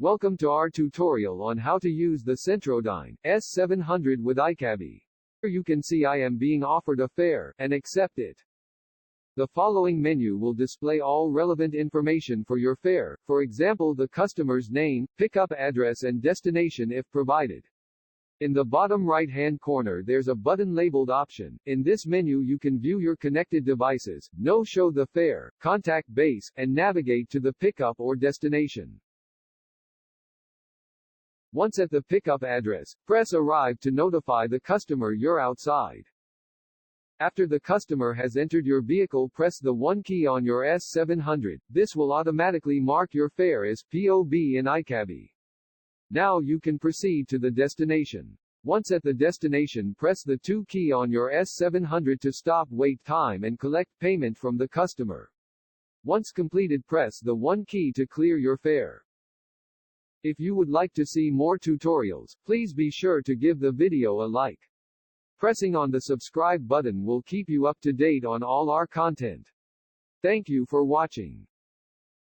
Welcome to our tutorial on how to use the Centrodyne S700 with Icabbi. Here you can see I am being offered a fare, and accept it. The following menu will display all relevant information for your fare, for example the customer's name, pickup address and destination if provided. In the bottom right-hand corner there's a button labeled Option. In this menu you can view your connected devices, show the fare, contact base, and navigate to the pickup or destination. Once at the pickup address, press Arrive to notify the customer you're outside. After the customer has entered your vehicle, press the 1 key on your S700. This will automatically mark your fare as POB in Icabbi. Now you can proceed to the destination. Once at the destination, press the 2 key on your S700 to stop wait time and collect payment from the customer. Once completed, press the 1 key to clear your fare. If you would like to see more tutorials, please be sure to give the video a like. Pressing on the subscribe button will keep you up to date on all our content. Thank you for watching.